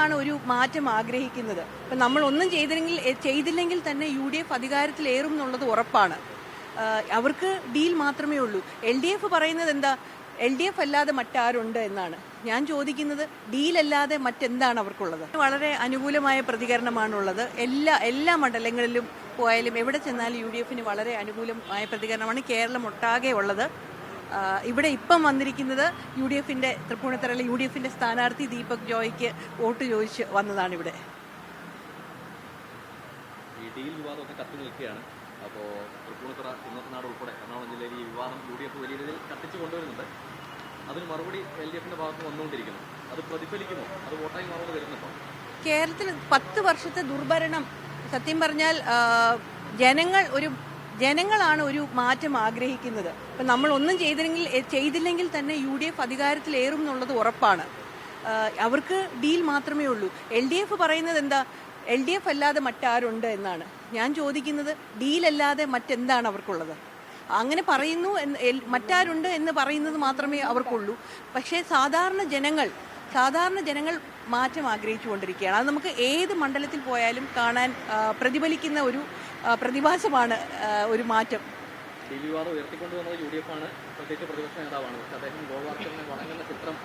ജനങ്ങളാണ് ഒരു മാറ്റം ആഗ്രഹിക്കുന്നത്. ഇപ്പം നമ്മൾ ഒന്നും ചെയ്തില്ലെങ്കിൽ തന്നെ UDF അധികാരത്തിലേറും എന്നുള്ളത് ഉറപ്പാണ്. അവർക്ക് ഡീൽ മാത്രമേ ഉള്ളൂ. LDF പറയുന്നത് എന്താ? LDF അല്ലാതെ മറ്റാരുണ്ട് എന്നാണ്. ഞാൻ ചോദിക്കുന്നത് ഡീലല്ലാതെ മറ്റെന്താണ് അവർക്കുള്ളത്? വളരെ അനുകൂലമായ പ്രതികരണമാണുള്ളത്. എല്ലാ മണ്ഡലങ്ങളിലും പോയാലും എവിടെ ചെന്നാലും UDFന് വളരെ അനുകൂലമായ പ്രതികരണമാണ് കേരളം ഒട്ടാകെ ഉള്ളത്. ഇവിടെ ഇപ്പം വന്നിരിക്കുന്നത് UDFന്റെ തൃപ്പൂണിത്തറയിലെ UDFന്റെ സ്ഥാനാർത്ഥി ദീപക് ജോയ്ക്ക് വോട്ട് ചോദിച്ച് വന്നതാണ് ഇവിടെ. ഈ ഡീൽ വിവാദമൊക്കെ കത്തി നിൽക്കുകയാണ്. അപ്പോൾ തൃപ്പൂണിത്തറ കുന്നത്തനാട് ഉൾപ്പെടെ എറണാകുളം ജില്ലയിൽ ഈ വിവാദം UDF വലിയ രീതിയിൽ കത്തിച്ചു കൊണ്ടുവരുന്നുണ്ട്. അതിന് മറുപടി LDFന്റെ ഭാഗത്ത് വന്നുകൊണ്ടിരിക്കുന്നു. അത് പ്രതിഫലിക്കുമോ? അത് വോട്ടായി മറുപടി വരുന്നുണ്ടോ? കേരളത്തിൽ 10 വർഷത്തെ ദുർഭരണം, സത്യം പറഞ്ഞാൽ ജനങ്ങളാണ് ഒരു മാറ്റം ആഗ്രഹിക്കുന്നത്. ഇപ്പം നമ്മൾ ഒന്നും ചെയ്തില്ലെങ്കിൽ തന്നെ UDF അധികാരത്തിലേറും എന്നുള്ളത് ഉറപ്പാണ്. അവർക്ക് ഡീൽ മാത്രമേ ഉള്ളൂ. LDF പറയുന്നത് എന്താ? LDF അല്ലാതെ മറ്റാരുണ്ട് എന്നാണ്. ഞാൻ ചോദിക്കുന്നത് ഡീലല്ലാതെ മറ്റെന്താണ് അവർക്കുള്ളത്? അങ്ങനെ പറയുന്നു, മറ്റാരുണ്ട് എന്ന് പറയുന്നത് മാത്രമേ അവർക്കുള്ളൂ. പക്ഷേ സാധാരണ ജനങ്ങൾ മാറ്റം ആഗ്രഹിച്ചുകൊണ്ടിരിക്കുകയാണ്. അത് നമുക്ക് ഏത് മണ്ഡലത്തിൽ പോയാലും കാണാൻ പ്രതിഫലിക്കുന്ന ഒരു പ്രതിഭാസമാണ് ഒരു മാറ്റം. ഡീൽ വിവാദം ഉയർത്തിക്കൊണ്ടുവന്നത് UDF ആണ്, പ്രത്യേകിച്ച് പ്രതിപക്ഷ നേതാവാണ്. പക്ഷേ അദ്ദേഹം ഗോൾവാർക്കറിനെ വണങ്ങുന്ന ചിത്രം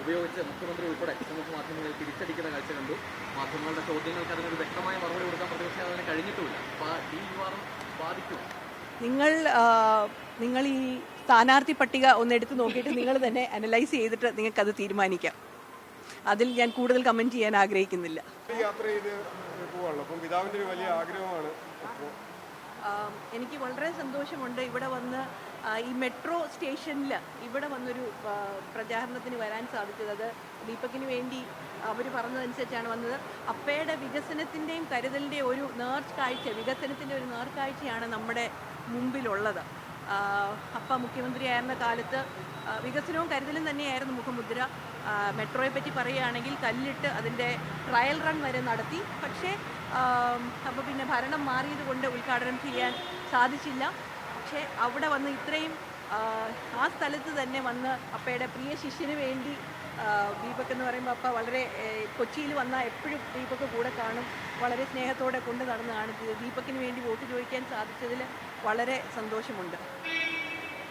ഉപയോഗിച്ച് മുഖ്യമന്ത്രി ഉൾപ്പെടെ സമൂഹ മാധ്യമങ്ങളിൽ തിരിച്ചടിക്കുന്ന കാഴ്ച കണ്ടു. മാധ്യമങ്ങളുടെ ചോദ്യങ്ങൾക്ക് അതിനൊരു വ്യക്തമായ മറുപടി കൊടുക്കാൻ പ്രതിപക്ഷ നേതാവിന് കഴിഞ്ഞിട്ടുമില്ല. അപ്പോൾ ആ ഡീൽ വിവാദം ബാധിക്കും. നിങ്ങൾ ഈ സ്ഥാനാർത്ഥി പട്ടിക ഒന്ന് എടുത്ത് നോക്കിയിട്ട് നിങ്ങൾ തന്നെ അനലൈസ് ചെയ്തിട്ട് നിങ്ങൾക്കത് തീരുമാനിക്കാം. അതിൽ ഞാൻ കൂടുതൽ കമന്റ് ചെയ്യാൻ ആഗ്രഹിക്കുന്നില്ല. എനിക്ക് വളരെ സന്തോഷമുണ്ട് ഇവിടെ വന്ന് ഈ മെട്രോ സ്റ്റേഷനിൽ ഇവിടെ വന്നൊരു പ്രചാരണത്തിന് വരാൻ സാധിച്ചത്. അത് ദീപകിന് വേണ്ടി അവർ പറഞ്ഞതനുസരിച്ചാണ് വന്നത്. അപ്പയുടെ വികസനത്തിൻ്റെയും കരുതലിൻ്റെയും ഒരു വികസനത്തിൻ്റെ ഒരു നേർക്കാഴ്ചയാണ് നമ്മുടെ മുമ്പിലുള്ളത്. അപ്പ മുഖ്യമന്ത്രിയായിരുന്ന കാലത്ത് വികസനവും കരുതലും തന്നെയായിരുന്നു മുഖമുദ്ര. മെട്രോയെ പറ്റി പറയുകയാണെങ്കിൽ കല്ലിട്ട് അതിൻ്റെ ട്രയൽ റൺ വരെ നടത്തി. പക്ഷേ അപ്പോൾ പിന്നെ ഭരണം മാറിയത് കൊണ്ട് ഉദ്ഘാടനം ചെയ്യാൻ സാധിച്ചില്ല. പക്ഷേ അവിടെ വന്ന് ഇത്രയും ആ സ്ഥലത്ത് തന്നെ വന്ന് അപ്പയുടെ പ്രിയ ശിഷ്യന് വേണ്ടി ദീപക് എന്ന് പറയുമ്പോൾ അപ്പ വളരെ കൊച്ചിയിൽ വന്നാൽ എപ്പോഴും ദീപക് കൂടെ കാണും. വളരെ സ്നേഹത്തോടെ കൊണ്ട് നടന്നതാണ്. ദീപകിന് വേണ്ടി വോട്ട് ചോദിക്കാൻ സാധിച്ചതിൽ വളരെ സന്തോഷമുണ്ട്.